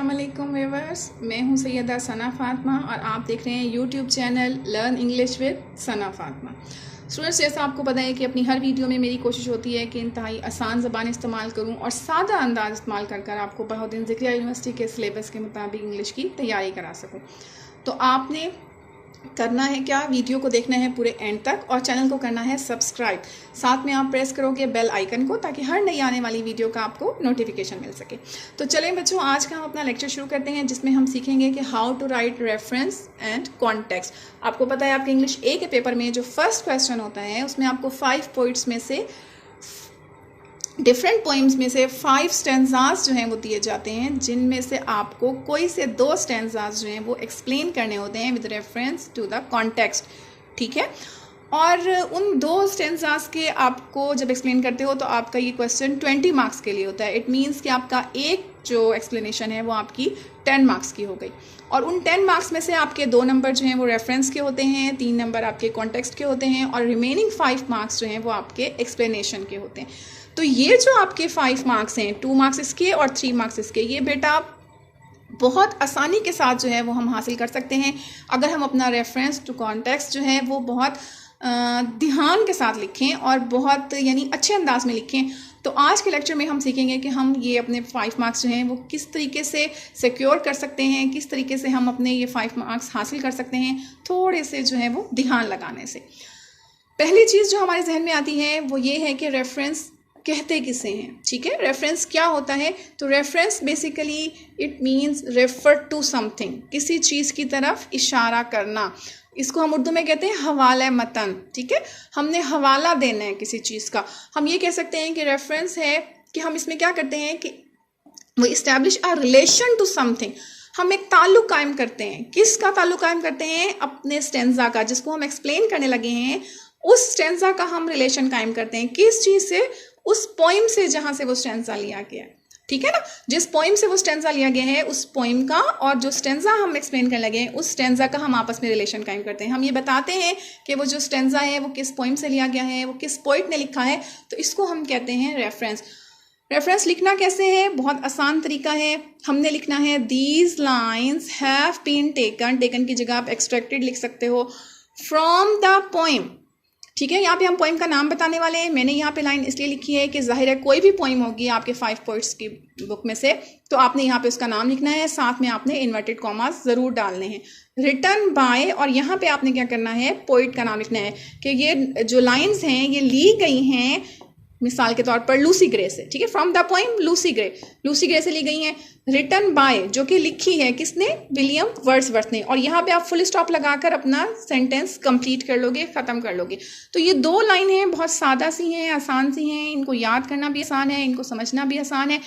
अस्सलामुअलैकुम व्यूअर्स, मैं हूं सैयदा सना फातिमा और आप देख रहे हैं YouTube channel learn English with Sana Fatima. Students, जैसा आपको पता है कि अपनी हर वीडियो में मेरी कोशिश होती है कि इंतहाई आसान ज़बान इस्तेमाल करूं और सादा अंदाज इस्तेमाल कर आपको बहुद्दीन ज़िक्रिया यूनिवर्सिटी के सिलेबस के मुताबिक इंग्लिश की तैयारी करा सकूँ। तो आपने करना है क्या, वीडियो को देखना है पूरे एंड तक और चैनल को करना है सब्सक्राइब। साथ में आप प्रेस करोगे बेल आइकन को ताकि हर नई आने वाली वीडियो का आपको नोटिफिकेशन मिल सके। तो चलें बच्चों, आज का हम अपना लेक्चर शुरू करते हैं जिसमें हम सीखेंगे कि how to write reference and context. आपको पता है आपके इंग्लिश ए के पेपर में जो फर्स्ट क्वेश्चन होता है उसमें आपको 5 पोइट्स में से डिफरेंट पोइम्स में से 5 स्टैंजाज जो हैं वो दिए जाते हैं, जिनमें से आपको कोई से 2 स्टैंजाज जो हैं वो एक्सप्लेन करने होते हैं with reference to the context. ठीक है, और उन 2 स्टैंजाज के आपको जब एक्सप्लेन करते हो तो आपका ये क्वेश्चन 20 मार्क्स के लिए होता है। इट मीन्स कि आपका एक जो एक्सप्लेनेशन है वो आपकी 10 मार्क्स की हो गई और उन 10 मार्क्स में से आपके 2 नंबर जो हैं वो रेफरेंस के होते हैं, 3 नंबर आपके कॉन्टेक्स्ट के होते हैं और रिमेनिंग 5 मार्क्स जो हैं वो आपके एक्सप्लेनेशन के होते हैं। तो ये जो आपके 5 मार्क्स हैं, 2 मार्क्स इसके और 3 मार्क्स इसके, ये बेटा बहुत आसानी के साथ जो है वो हम हासिल कर सकते हैं अगर हम अपना रेफरेंस टू कॉन्टेक्स्ट जो है वो बहुत ध्यान के साथ लिखें और बहुत यानी अच्छे अंदाज में लिखें। तो आज के लेक्चर में हम सीखेंगे कि हम ये अपने 5 मार्क्स जो हैं वो किस तरीके से सिक्योर कर सकते हैं, किस तरीके से हम अपने ये 5 मार्क्स हासिल कर सकते हैं थोड़े से जो है वो ध्यान लगाने से। पहली चीज़ जो हमारे जहन में आती है वो ये है कि रेफरेंस कहते किसे हैं। ठीक है, रेफरेंस क्या होता है? तो reference basically it means refer to something, किसी चीज़ की तरफ इशारा करना। इसको हम उर्दू में कहते हैं हवाला मतन। ठीक है, हमने हवाला देना है किसी चीज़ का। हम ये कह सकते हैं कि रेफरेंस है कि हम इसमें क्या करते हैं कि वो establish a relation to something, हम एक ताल्लुक कायम करते हैं। किसका ताल्लुक कायम करते हैं? अपने स्टेंजा का, जिसको हम एक्सप्लेन करने लगे हैं उस स्टेंजा का हम रिलेशन कायम करते हैं। किस चीज़ से? उस पोइम से जहाँ से वो स्टेंजा लिया गया है। ठीक है ना, जिस पोइम से वो स्टेंजा लिया गया है उस पोइम का और जो स्टेंजा हम एक्सप्लेन करने लगे हैं उस स्टेंजा का हम आपस में रिलेशन कायम करते हैं। हम ये बताते हैं कि वो जो स्टेंजा है वो किस पोइम से लिया गया है, वो किस पोइट ने लिखा है, तो इसको हम कहते हैं रेफरेंस। रेफरेंस लिखना कैसे है? बहुत आसान तरीका है। हमने लिखना है these lines have been taken, taken की जगह आप एक्सट्रैक्टेड लिख सकते हो, फ्रॉम द पोइम। ठीक है, यहाँ पे हम पोइम का नाम बताने वाले हैं। मैंने यहाँ पे लाइन इसलिए लिखी है कि जाहिर है कोई भी पोइम होगी आपके 5 पोइट्स की बुक में से, तो आपने यहाँ पे उसका नाम लिखना है, साथ में आपने इन्वर्टेड कॉमास ज़रूर डालने हैं। रिटन बाय, और यहाँ पे आपने क्या करना है, पोइट का नाम लिखना है कि ये जो लाइन्स हैं ये ली गई हैं मिसाल के तौर पर लूसी ग्रे से। ठीक है, from the poem Lucy grey से ली गई हैं। रिटन बाय, जो कि लिखी है किसने? विलियम वर्ड्सवर्थ ने। और यहाँ पे आप फुल स्टॉप लगाकर अपना सेंटेंस कंप्लीट कर लोगे, ख़त्म कर लोगे। तो ये 2 लाइन हैं, बहुत सादा सी हैं, आसान सी हैं, इनको याद करना भी आसान है, इनको समझना भी आसान है।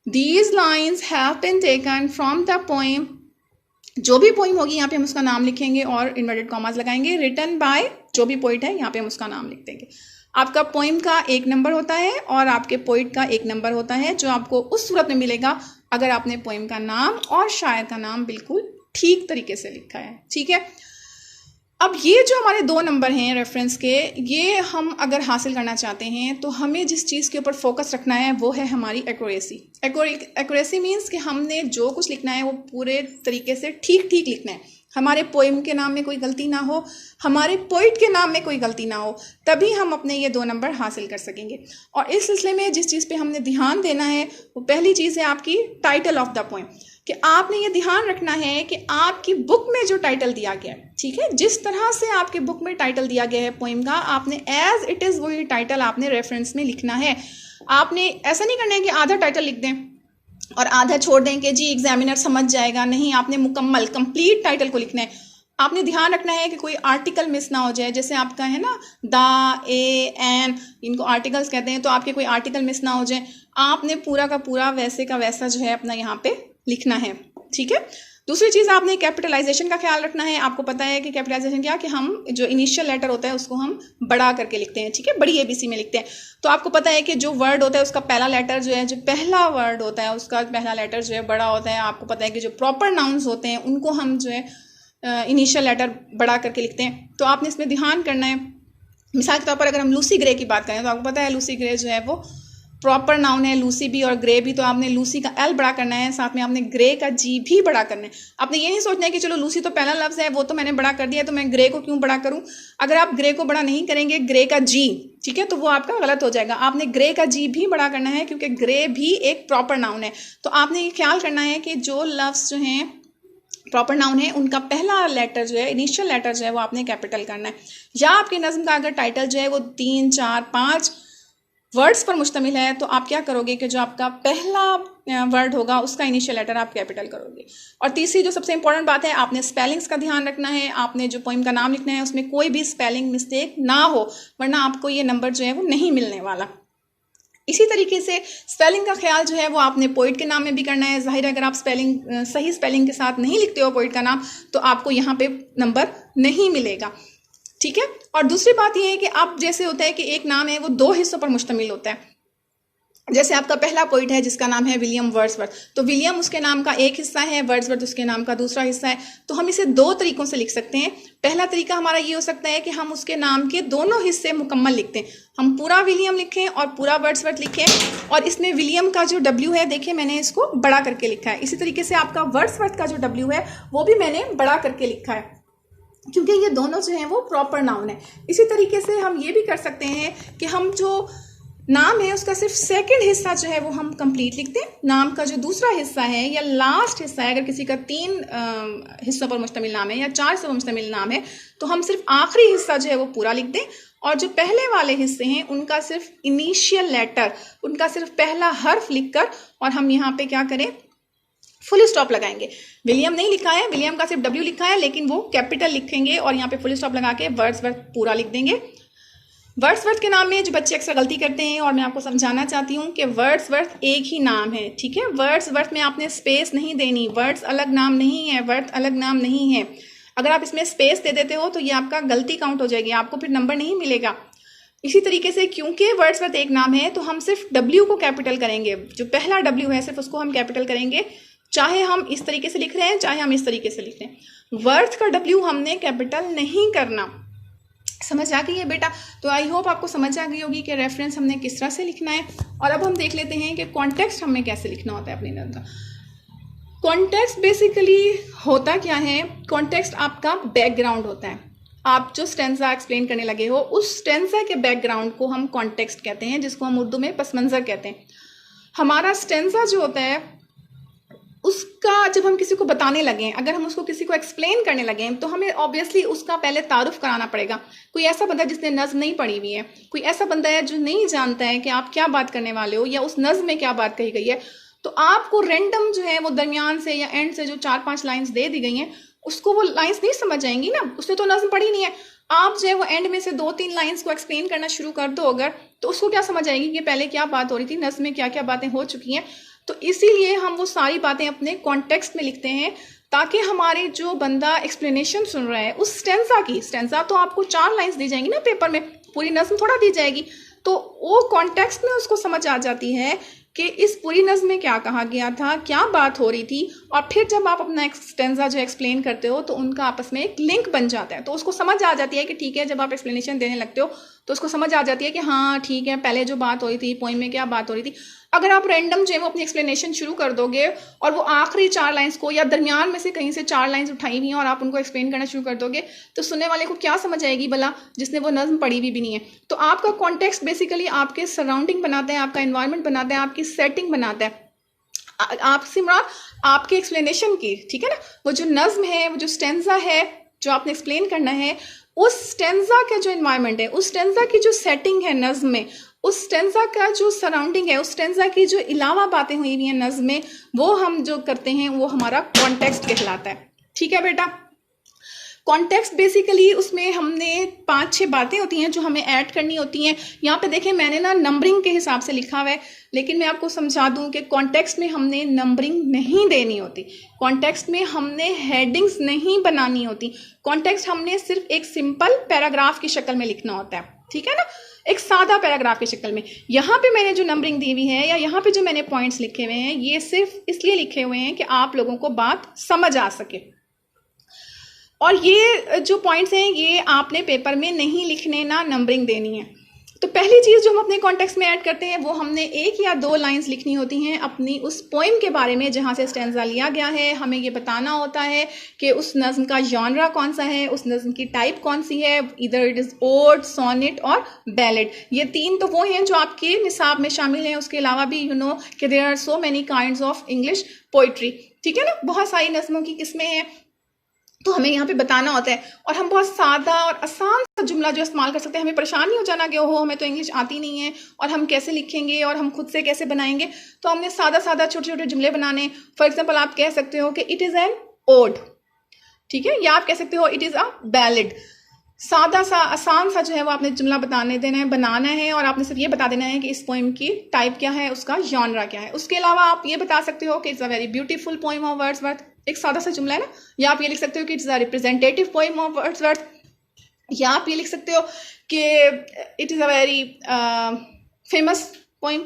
These lines have been taken from the poem, जो भी पोइम होगी यहाँ पे हम उसका नाम लिखेंगे और इन्वर्टेड कॉमास लगाएंगे। रिटन बाय, जो भी पोइट है यहाँ पे हम उसका नाम लिख देंगे। आपका पोइम का 1 नंबर होता है और आपके पोइट का 1 नंबर होता है, जो आपको उस सूरत में मिलेगा अगर आपने पोइम का नाम और शायर का नाम बिल्कुल ठीक तरीके से लिखा है। ठीक है, अब ये जो हमारे 2 नंबर हैं रेफरेंस के, ये हम अगर हासिल करना चाहते हैं तो हमें जिस चीज़ के ऊपर फोकस रखना है वो है हमारी एक्यूरेसी। एक्यूरेसी मीन्स कि हमने जो कुछ लिखना है वो पूरे तरीके से ठीक लिखना है। हमारे पोइम के नाम में कोई गलती ना हो, हमारे पोइट के नाम में कोई गलती ना हो, तभी हम अपने ये 2 नंबर हासिल कर सकेंगे। और इस सिलसिले में जिस चीज़ पे हमने ध्यान देना है वो पहली चीज़ है आपकी टाइटल ऑफ द पोइम, कि आपने ये ध्यान रखना है कि आपकी बुक में जो टाइटल दिया गया है, ठीक है, जिस तरह से आपके बुक में टाइटल दिया गया है पोइम का, आपने एज इट इज़ वही टाइटल आपने रेफरेंस में लिखना है। आपने ऐसा नहीं करना है कि आधा टाइटल लिख दें और आधा छोड़ दें कि जी एग्जामिनर समझ जाएगा। नहीं, आपने मुकम्मल कंप्लीट टाइटल को लिखना है। आपने ध्यान रखना है कि कोई आर्टिकल मिस ना हो जाए। जैसे आपका है ना द, ए, एन, इनको आर्टिकल्स कहते हैं, तो आपके कोई आर्टिकल मिस ना हो जाए। आपने पूरा का पूरा वैसे का वैसा जो है अपना यहाँ पे लिखना है। ठीक है, दूसरी चीज़ आपने कैपिटलाइजेशन का ख्याल रखना है। आपको पता है कि कैपिटलाइजेशन क्या, कि हम जो इनिशियल लेटर होता है उसको हम बड़ा करके लिखते हैं। ठीक है, बड़ी ABC में लिखते हैं। तो आपको पता है कि जो वर्ड होता है उसका पहला लेटर जो है, जो पहला वर्ड होता है उसका पहला लेटर जो है बड़ा होता है। आपको पता है कि जो प्रॉपर नाउन्स होते हैं उनको हम जो है इनिशियल लेटर बड़ा करके लिखते हैं। तो आपने इसमें ध्यान करना है। मिसाल के तौर पर अगर हम लूसी ग्रे की बात करें तो आपको पता है लूसी ग्रे जो है वो प्रॉपर नाउन है लूसी भी और ग्रे भी, तो आपने लूसी का एल बड़ा करना है, साथ में आपने ग्रे का जी भी बड़ा करना है। आपने ये नहीं सोचना है कि चलो लूसी तो पहला लफ्ज है, वो तो मैंने बड़ा कर दिया तो मैं ग्रे को क्यों बड़ा करूं। अगर आप ग्रे को बड़ा नहीं करेंगे, ग्रे का जी, ठीक है, तो वो आपका गलत हो जाएगा। आपने ग्रे का जी भी बड़ा करना है क्योंकि ग्रे भी एक प्रॉपर नाउन है। तो आपने ये ख्याल करना है कि जो लफ्ज जो हैं प्रॉपर नाउन है उनका पहला लेटर जो है, इनिशियल लेटर जो है वो आपने कैपिटल करना है। या आपकी नज्म का अगर टाइटल जो है वो 3, 4, 5 वर्ड्स पर मुश्तमिल है तो आप क्या करोगे कि जो आपका पहला वर्ड होगा उसका इनिशियल लेटर आप कैपिटल करोगे। और तीसरी जो सबसे इंपॉर्टेंट बात है, आपने स्पेलिंग्स का ध्यान रखना है। आपने जो पोइम का नाम लिखना है उसमें कोई भी स्पेलिंग मिस्टेक ना हो, वरना आपको ये नंबर जो है वो नहीं मिलने वाला। इसी तरीके से स्पेलिंग का ख्याल जो है वो आपने पोइट के नाम में भी करना है। जाहिर है अगर आप सही स्पेलिंग के साथ नहीं लिखते हो पोइट का नाम तो आपको यहाँ पे नंबर नहीं मिलेगा, ठीक है। और दूसरी बात यह है कि आप जैसे होता है कि एक नाम है वो 2 हिस्सों पर मुश्तमिल होता है। जैसे आपका पहला पोइट है जिसका नाम है विलियम वर्ड्सवर्थ, तो विलियम उसके नाम का एक हिस्सा है, वर्ड्सवर्थ उसके नाम का दूसरा हिस्सा है। तो हम इसे 2 तरीकों से लिख सकते हैं। पहला तरीका हमारा ये हो सकता है कि हम उसके नाम के दोनों हिस्से मुकम्मल लिखते हैं। हम पूरा विलियम लिखें और पूरा वर्ड्सवर्थ लिखें, और इसमें विलियम का जो W है देखिए मैंने इसको बड़ा करके लिखा है। इसी तरीके से आपका वर्ड्सवर्थ का जो W है वो भी मैंने बड़ा करके लिखा है, क्योंकि ये दोनों जो हैं वो प्रॉपर नाउन है। इसी तरीके से हम ये भी कर सकते हैं कि हम जो नाम है उसका सिर्फ सेकंड हिस्सा जो है वो हम कंप्लीट लिखते हैं। नाम का जो दूसरा हिस्सा है या लास्ट हिस्सा है, अगर किसी का 3 हिस्सों पर मुश्तमिल नाम है या 4 हिस्सों पर मुश्तमिल नाम है, तो हम सिर्फ आखिरी हिस्सा जो है वो पूरा लिख दें, और जो पहले वाले हिस्से हैं उनका सिर्फ इनिशियल लेटर, उनका सिर्फ पहला हर्फ लिखकर, और हम यहाँ पे क्या करें, फुल स्टॉप लगाएंगे। विलियम नहीं लिखा है, विलियम का सिर्फ W लिखा है, लेकिन वो कैपिटल लिखेंगे और यहाँ पे फुल स्टॉप लगा के वर्ड्सवर्थ पूरा लिख देंगे। वर्ड्सवर्थ के नाम में जो बच्चे अक्सर गलती करते हैं, और मैं आपको समझाना चाहती हूँ कि वर्ड्सवर्थ एक ही नाम है, ठीक है। वर्ड्सवर्थ में आपने स्पेस नहीं देनी, वर्ड्स अलग नाम नहीं है, वर्थ अलग नाम नहीं है। अगर आप इसमें स्पेस दे देते हो तो ये आपका गलती काउंट हो जाएगी, आपको फिर नंबर नहीं मिलेगा। इसी तरीके से क्योंकि वर्ड्सवर्थ एक नाम है तो हम सिर्फ W को कैपिटल करेंगे, जो पहला W है सिर्फ उसको हम कैपिटल करेंगे, चाहे हम इस तरीके से लिख रहे हैं चाहे हम इस तरीके से लिख रहे हैं। वर्थ का W हमने कैपिटल नहीं करना। समझ आ गई है बेटा? तो आई होप आपको समझ आ गई होगी कि रेफरेंस हमने किस तरह से लिखना है। और अब हम देख लेते हैं कि कॉन्टेक्स्ट हमें कैसे लिखना होता है अपनी नज़र का। कॉन्टेक्स्ट बेसिकली होता क्या है? कॉन्टेक्स्ट आपका बैकग्राउंड होता है। आप जो स्टेंजा एक्सप्लेन करने लगे हो उस स्टेंजा के बैकग्राउंड को हम कॉन्टेक्स्ट कहते हैं, जिसको हम उर्दू में पस मंज़र कहते हैं। हमारा स्टेंजा जो होता है उसका जब हम किसी को बताने लगें, अगर हम उसको किसी को एक्सप्लेन करने लगें, तो हमें ऑब्वियसली उसका पहले तारुफ कराना पड़ेगा। कोई ऐसा बंदा जिसने नज़्म नहीं पढ़ी हुई है, कोई ऐसा बंदा है जो नहीं जानता है कि आप क्या बात करने वाले हो या उस नज़्म में क्या बात कही गई है, तो आपको रैंडम जो है वो दरमियान से या एंड से जो 4-5 लाइन्स दे दी गई हैं उसको वो लाइन्स नहीं समझ आएंगी ना, उसने तो नज़्म पढ़ी नहीं है। आप जो है वो एंड में से 2-3 लाइन्स को एक्सप्लेन करना शुरू कर दो अगर, तो उसको क्या समझ आएगी कि पहले क्या बात हो रही थी, नज़्म में क्या क्या बातें हो चुकी हैं। तो इसीलिए हम वो सारी बातें अपने कॉन्टेक्स्ट में लिखते हैं, ताकि हमारे जो बंदा एक्सप्लेनेशन सुन रहा है उस स्टेंजा तो आपको 4 लाइन्स दी जाएंगी ना पेपर में, पूरी नज़्म थोड़ा दी जाएगी, तो वो कॉन्टेक्स्ट में उसको समझ आ जाती है कि इस पूरी नज़्म में क्या कहा गया था, क्या बात हो रही थी। और फिर जब आप अपना स्टेंजा जो एक्सप्लेन करते हो तो उनका आपस में एक लिंक बन जाता है, तो उसको समझ आ जाती है कि ठीक है, जब आप एक्सप्लेनेशन देने लगते हो तो उसको समझ आ जाती है कि हाँ ठीक है, पहले जो बात हो रही थी पोइम में क्या बात हो रही थी। अगर आप रैंडम जो है वो अपनी एक्सप्लेनेशन शुरू कर दोगे और वो आखिरी 4 लाइन्स को या दरमियान में से कहीं से 4 लाइन्स उठाई हुई हैं और आप उनको एक्सप्लेन करना शुरू कर दोगे, तो सुनने वाले को क्या समझ आएगी भला, जिसने वो नज़्म पढ़ी हुई भी नहीं है। तो आपका कॉन्टेक्स्ट बेसिकली आपके सराउंडिंग बनाता है, आपका एनवायरनमेंट बनाता है, आपकी सेटिंग बनाता है आप सिमरान आपके एक्सप्लेनेशन की, ठीक है ना। वो जो नज़्म है, वो जो स्टेंजा है जो आपने एक्सप्लेन करना है, उस स्टेंजा का जो एनवायरनमेंट है, उस स्टेंजा की जो सेटिंग है नज़्म में, उस स्टेंजा का जो सराउंडिंग है, उस स्टेंजा की जो अलावा बातें हुई हुई हैं नज़्म में, वो हम जो करते हैं वो हमारा कॉन्टेक्स्ट कहलाता है। ठीक है बेटा। कॉन्टेक्स्ट बेसिकली उसमें हमने 5-6 बातें होती हैं जो हमें ऐड करनी होती हैं। यहाँ पे देखें मैंने ना नंबरिंग के हिसाब से लिखा हुआ है, लेकिन मैं आपको समझा दूं कि कॉन्टेक्स्ट में हमने नंबरिंग नहीं देनी होती, कॉन्टेक्स्ट में हमने हेडिंग्स नहीं बनानी होती, कॉन्टेक्स्ट हमने सिर्फ एक सिंपल पैराग्राफ की शक्ल में लिखना होता है, ठीक है ना, एक सादा पैराग्राफ की शक्ल में। यहाँ पे मैंने जो नंबरिंग दी हुई है या यहाँ पे जो मैंने पॉइंट्स लिखे हुए हैं, ये सिर्फ इसलिए लिखे हुए हैं कि आप लोगों को बात समझ आ सके। और ये जो पॉइंट्स हैं ये आपने पेपर में नहीं लिखने, ना नंबरिंग देनी है। तो पहली चीज़ जो हम अपने कॉन्टेक्स्ट में ऐड करते हैं वो हमने एक या दो लाइंस लिखनी होती हैं अपनी उस पोएम के बारे में जहाँ से स्टैंजा लिया गया है। हमें ये बताना होता है कि उस नज़्म का जॉनरा कौन सा है, उस नज़्म की टाइप कौन सी है, इधर इट इज़ ओड, सोनेट और बैलेड। ये तीन तो वो हैं जो आपके निसाब में शामिल हैं। उसके अलावा भी यू नो कि there are so many kinds of English poetry, ठीक है ना, बहुत सारी नज़्मों की किस्में हैं, तो हमें यहाँ पे बताना होता है। और हम बहुत सादा और आसान सा जुमला जो इस्तेमाल कर सकते हैं। हमें परेशान नहीं हो जाना कि ओहो हमें तो इंग्लिश आती नहीं है और हम कैसे लिखेंगे और हम खुद से कैसे बनाएंगे। तो हमने सादा सादा छोटे छोटे जुमले बनाने। फॉर एग्जाम्पल आप कह सकते हो कि इट इज़ एन ओड, ठीक है, या आप कह सकते हो इट इज़ अ बैलेड। सादा सा आसान सा जो है वो आपने जुमला बनाना है और आपने सिर्फ ये बता देना है कि इस पोएम की टाइप क्या है, उसका जॉनरा क्या है। उसके अलावा आप ये बता सकते हो कि it's a very beautiful poem of Wordsworth, एक सादा सा जुमला है ना। या आप ये लिख सकते हो कि it's a representative poem of Wordsworth, या आप ये लिख सकते हो कि it is a very famous poem.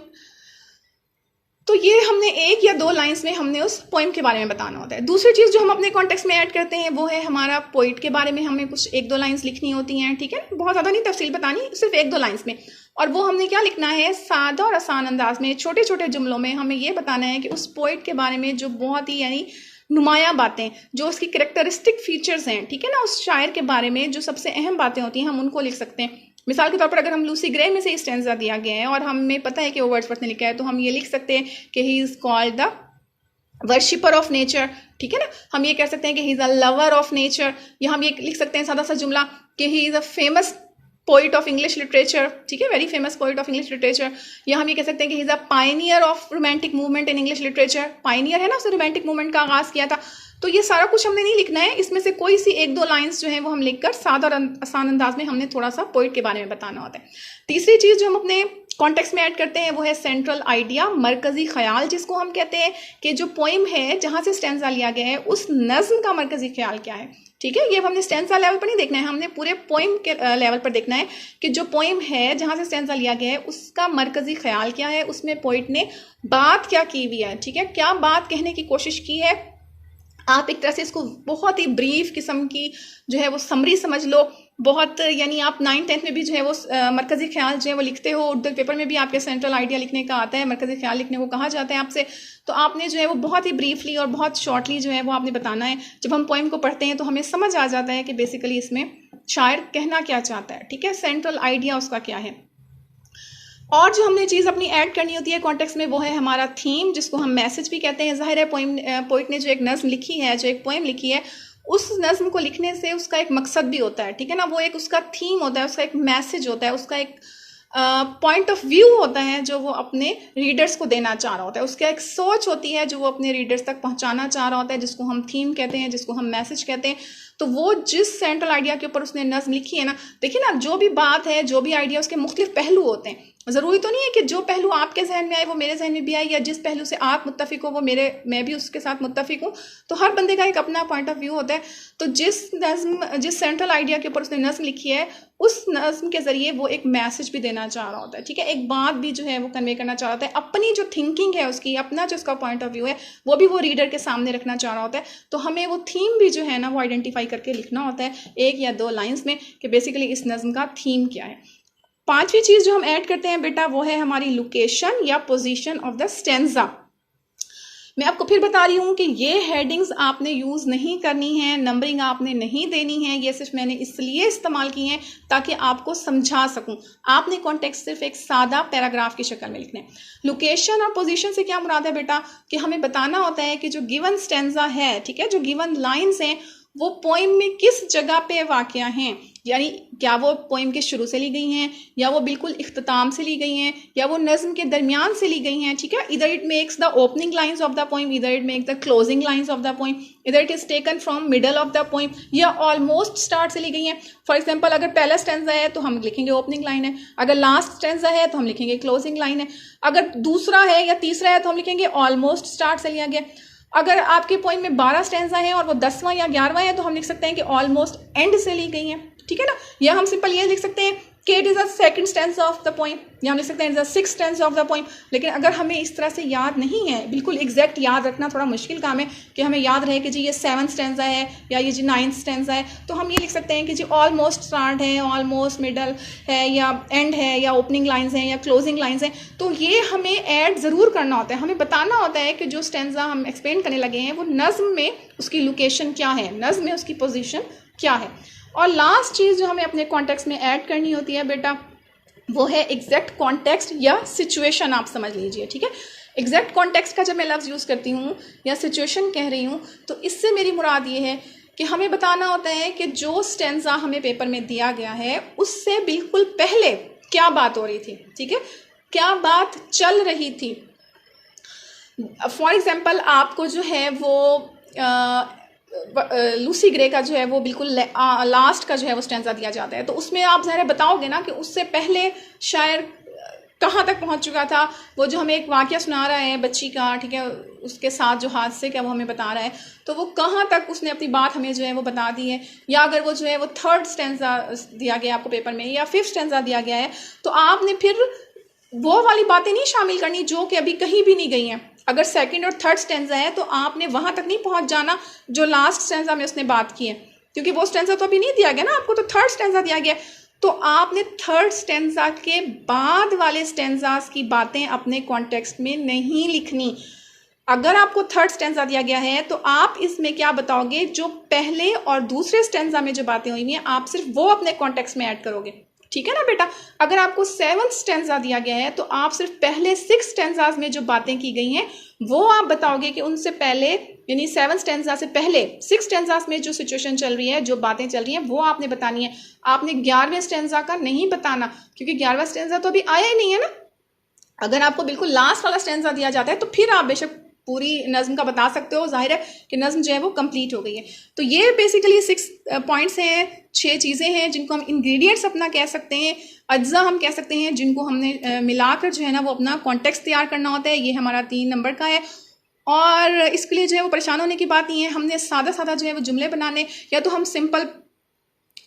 तो ये हमने एक या दो लाइंस में हमने उस पोएम के बारे में बताना होता है। दूसरी चीज़ जो हम अपने कॉन्टेक्स्ट में ऐड करते हैं वो है हमारा पोइट के बारे में हमें कुछ एक दो लाइंस लिखनी होती हैं, ठीक है, बहुत ज़्यादा नहीं तफसील बतानी, सिर्फ एक दो लाइंस में। और वो हमने क्या लिखना है, सादा और आसान अंदाज में छोटे छोटे जुमलों में हमें ये बताना है कि उस पोइट के बारे में जो बहुत ही यानी नुमाया बातें, जो उसकी करेक्टरिस्टिक फीचर्स हैं, ठीक है ना, उस शायर के बारे में जो सबसे अहम बातें होती हैं हम उनको लिख सकते हैं। मिसाल के तौर पर अगर हम लूसी ग्रे में से स्टैंजा दिया गया है और हमें पता है कि वो वर्ड्सवर्थ ने लिखा है, तो हम ये लिख सकते हैं कि he is called the worshipper of nature, ठीक है ना। हम ये कह सकते हैं कि he is a lover of nature, या हम ये लिख सकते हैं सादा सा जुमला कि he is a famous poet of English literature, ठीक है, very famous poet of English literature. या हम ये कह सकते हैं कि he is a Pioneer of romantic movement in English literature. Pioneer है ना, उसने रोमांटिक मूवमेंट का आगाज़ किया था। तो ये सारा कुछ हमने नहीं लिखना है, इसमें से कोई सी एक दो लाइंस जो है वो हम लिखकर सादा और आसान अंदाज में हमने थोड़ा सा पोइट के बारे में बताना होता है। तीसरी चीज़ जो हम अपने कॉन्टेक्स्ट में ऐड करते हैं वो है सेंट्रल आइडिया, मरकजी ख्याल, जिसको हम कहते हैं कि जो पोइम है जहाँ से स्टैंजा लिया गया है उस नज़्म का मरकजी ख्याल क्या है, ठीक है। ये हमने स्टैंजा लेवल पर नहीं देखना है, हमने पूरे पोइम के लेवल पर देखना है कि जो पोइम है जहाँ से स्टैंजा लिया गया है उसका मरकजी ख्याल क्या है, उसमें पोइट ने बात क्या की हुई है, ठीक है, क्या बात कहने की कोशिश की है। आप एक तरह से इसको बहुत ही ब्रीफ किस्म की जो है वो समरी समझ लो, बहुत यानी आप 9th-10th में भी जो है वो मरकजी ख्याल जो है वो लिखते हो, उर्दू पेपर में भी आपके सेंट्रल आइडिया लिखने का आता है, मरकजी ख्याल लिखने को कहा जाता है आपसे। तो आपने जो है वो बहुत ही ब्रीफली और बहुत शॉर्टली जो है वो आपने बताना है। जब हम पोइम को पढ़ते हैं तो हमें समझ आ जाता है कि बेसिकली इसमें शायर कहना क्या चाहता है, ठीक है, सेंट्रल आइडिया उसका क्या है। और जो हमने चीज़ अपनी ऐड करनी होती है कॉन्टेक्स्ट में वो है हमारा थीम, जिसको हम मैसेज भी कहते हैं। ज़ाहिर है पोइट ने जो एक नज़्म लिखी है, जो एक पोएम लिखी है, उस नज़्म को लिखने से उसका एक मकसद भी होता है, ठीक है ना, वो एक उसका थीम होता है, उसका एक मैसेज होता है, उसका एक पॉइंट ऑफ व्यू होता है जो वो अपने रीडर्स को देना चाह रहा होता है, उसका एक सोच होती है जो वो अपने रीडर्स तक पहुंचाना चाह रहा होता है, जिसको हम थीम कहते हैं, जिसको हम मैसेज कहते हैं। तो वो जिस सेंट्रल आइडिया के ऊपर उसने नज़्म लिखी है ना, देखिए ना, जो भी बात है, जो भी आइडिया, उसके मुख्तलिफ पहलू होते हैं। ज़रूरी तो नहीं है कि जो पहलू आपके जहन में आए वो मेरे जहन में भी आए, या जिस पहलू से आप मुत्तफिक हो वो मैं भी उसके साथ मुत्तफिक हूँ। तो हर बंदे का एक अपना पॉइंट ऑफ व्यू होता है। तो जिस सेंट्रल आइडिया के ऊपर उसने नज़्म लिखी है, उस नज़्म के ज़रिए वो एक मैसेज भी देना चाह रहा होता है, ठीक है, एक बात भी जो है वो कन्वे करना चाह रहा होता है, अपनी जो थिंकिंग है उसकी, अपना जो उसका पॉइंट ऑफ व्यू है वो भी वो रीडर के सामने रखना चाह रहा होता है। तो हमें वो थीम भी जो है ना वो आइडेंटिफाई करके लिखना होता है एक या दो लाइन्स में कि बेसिकली इस नज़्म का थीम क्या है। पांचवी चीज़ जो हम ऐड करते हैं बेटा वो है हमारी लोकेशन या पोजीशन ऑफ द स्टैंजा। मैं आपको फिर बता रही हूँ कि ये हेडिंग्स आपने यूज़ नहीं करनी है, नंबरिंग आपने नहीं देनी है, ये सिर्फ मैंने इसलिए इस्तेमाल की हैं ताकि आपको समझा सकूँ। आपने कॉन्टेक्स्ट सिर्फ एक सादा पैराग्राफ की शक्ल में लिखना है। लोकेशन और पोजीशन से क्या मुराद है बेटा, कि हमें बताना होता है कि जो गिवन स्टैंजा है, ठीक है, जो गिवन लाइन्स हैं वो पोइम में किस जगह पे वाक़या हैं, यानी क्या वो पोइम के शुरू से ली गई हैं, या वो बिल्कुल इख्तिताम से ली गई हैं, या वो नज़्म के दरमियान से ली गई हैं, ठीक है। इधर it makes the opening lines of the poem, इधर it makes the closing lines of the poem, इधर it is taken from middle of the poem, या ऑलमोस्ट स्टार्ट से ली गई हैं। फॉर एग्जाम्पल अगर पहला स्टैंजा है तो हम लिखेंगे ओपनिंग लाइन है, अगर लास्ट स्टैंजा है तो हम लिखेंगे क्लोजिंग लाइन है, अगर दूसरा है या तीसरा है तो हम लिखेंगे ऑलमोस्ट स्टार्ट से लिया गया। अगर आपके पोइम में 12 स्टैंजा है और वो 10वां या 11वां है तो हम लिख सकते हैं कि ऑलमोस्ट एंड से ली गई हैं, ठीक है ना। या हम सिंपल ये लिख सकते हैं Kate is a second stanza of the poem, या हम लिख सकते हैं is the six stanza of the poem. लेकिन अगर हमें इस तरह से याद नहीं है, बिल्कुल एग्जैक्ट याद रखना थोड़ा मुश्किल काम है कि हमें याद रहे कि जी ये 7th स्टैंजा है या ये जी 9th स्टैंजा है, तो हम ये लिख सकते हैं कि जी ऑलमोस्ट स्टार्ट है, ऑलमोस्ट मिडल है, या एंड है, या ओपनिंग लाइन्स हैं, या क्लोजिंग लाइन्स हैं। तो ये हमें ऐड ज़रूर करना होता है, हमें बताना होता है कि जो स्टैंजा हम एक्सप्लेन करने लगे हैं वो नज़्म में उसकी लोकेशन क्या है, नज़्म में उसकी पोजीशन क्या है। और लास्ट चीज़ जो हमें अपने कॉन्टेक्स्ट में ऐड करनी होती है बेटा, वो है एग्जैक्ट कॉन्टेक्स्ट या सिचुएशन, आप समझ लीजिए, ठीक है। एग्जैक्ट कॉन्टेक्स्ट का जब मैं लफ्ज़ यूज़ करती हूँ या सिचुएशन कह रही हूँ, तो इससे मेरी मुराद ये है कि हमें बताना होता है कि जो स्टैंजा हमें पेपर में दिया गया है उससे बिल्कुल पहले क्या बात हो रही थी, ठीक है, क्या बात चल रही थी। फॉर एग्जाम्पल आपको जो है वो लूसी ग्रे का जो है वो बिल्कुल लास्ट का जो है वो स्टैंजा दिया जाता है, तो उसमें आप ज़रा बताओगे ना कि उससे पहले शायर कहाँ तक पहुँच चुका था। वो जो हमें एक वाक़या सुना रहा है बच्ची का, ठीक है, उसके साथ जो हादसे का वो हमें बता रहा है, तो वो कहाँ तक उसने अपनी बात हमें जो है वो बता दी है। या अगर वो जो है वो 3rd स्टैंजा दिया गया आपको पेपर में या 5th स्टैंजा दिया गया है, तो आपने फिर वो वाली बातें नहीं शामिल करनी जो कि अभी कहीं भी नहीं गई हैं। अगर 2nd और 3rd स्टैंजा है तो आपने वहाँ तक नहीं पहुँच जाना जो लास्ट स्टैंजा में उसने बात की है, क्योंकि वो स्टैंजा तो अभी नहीं दिया गया ना आपको, तो 3rd स्टैंजा दिया गया। तो आपने 3rd स्टैंजा के बाद वाले स्टैंजास की बातें अपने कॉन्टेक्स्ट में नहीं लिखनी। अगर आपको 3rd स्टैंजा दिया गया है तो आप इसमें क्या बताओगे, जो पहले और दूसरे स्टैंजा में जो बातें हुई हैं आप सिर्फ वो अपने कॉन्टेक्स्ट में ऐड करोगे, ठीक है ना बेटा। अगर आपको 7th स्टैंजा दिया गया है तो आप सिर्फ पहले 6 स्टैंजाज में जो बातें की गई हैं वो आप बताओगे कि उनसे पहले, यानी 7th स्टैंजा से पहले 6 स्टैंजाज में जो सिचुएशन चल रही है, जो बातें चल रही हैं, वो आपने बतानी है। आपने 11वें स्टैंजा का नहीं बताना, क्योंकि 11वां स्टैंजा तो अभी आया ही नहीं है ना। अगर आपको बिल्कुल लास्ट वाला स्टैंजा दिया जाता है तो फिर आप बेशक पूरी नज़्म का बता सकते हो, जाहिर है कि नज़्म जो है वो कंप्लीट हो गई है। तो ये बेसिकली 6 पॉइंट्स हैं, 6 चीज़ें हैं जिनको हम इंग्रेडिएंट्स अपना कह सकते हैं, अज्जा हम कह सकते हैं, जिनको हमने मिलाकर जो है ना वो अपना कॉन्टेक्स्ट तैयार करना होता है। ये हमारा 3 नंबर का है। और इसके लिए जो है वो परेशान होने की बात नहीं है, हमने सादा सादा जो है वो जुमले बनाने, या तो हम सिंपल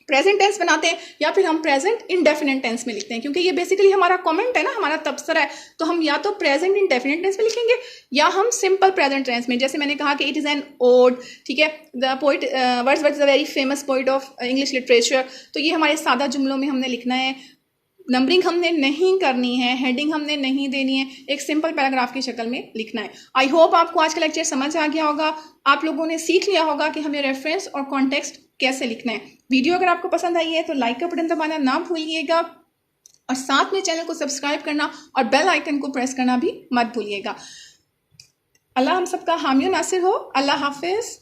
प्रेजेंट टेंस बनाते हैं या फिर हम प्रेजेंट इंडेफिनिट टेंस में लिखते हैं, क्योंकि ये बेसिकली हमारा कमेंट है ना, हमारा तबसरा है। तो हम या तो प्रेजेंट इंडेफिनिट टेंस में लिखेंगे या हम सिंपल प्रेजेंट टेंस में। जैसे मैंने कहा कि इट इज़ एन ओड, ठीक है, the poet Wordsworth is a very famous poet of English literature. तो ये हमारे सादा जुमलों में हमने लिखना है, नंबरिंग हमने नहीं करनी है, हेडिंग हमने नहीं देनी है, एक सिंपल पैराग्राफ की शक्ल में लिखना है। आई होप आपको आज का लेक्चर समझ आ गया होगा, आप लोगों ने सीख लिया होगा कि हमें रेफरेंस और कॉन्टेक्स्ट कैसे लिखना है। वीडियो अगर आपको पसंद आई है तो लाइक का बटन दबाना ना भूलिएगा, और साथ में चैनल को सब्सक्राइब करना और बेल आइकन को प्रेस करना भी मत भूलिएगा। अल्लाह हम सबका हामी नासिर हो। अल्लाह हाफिज़।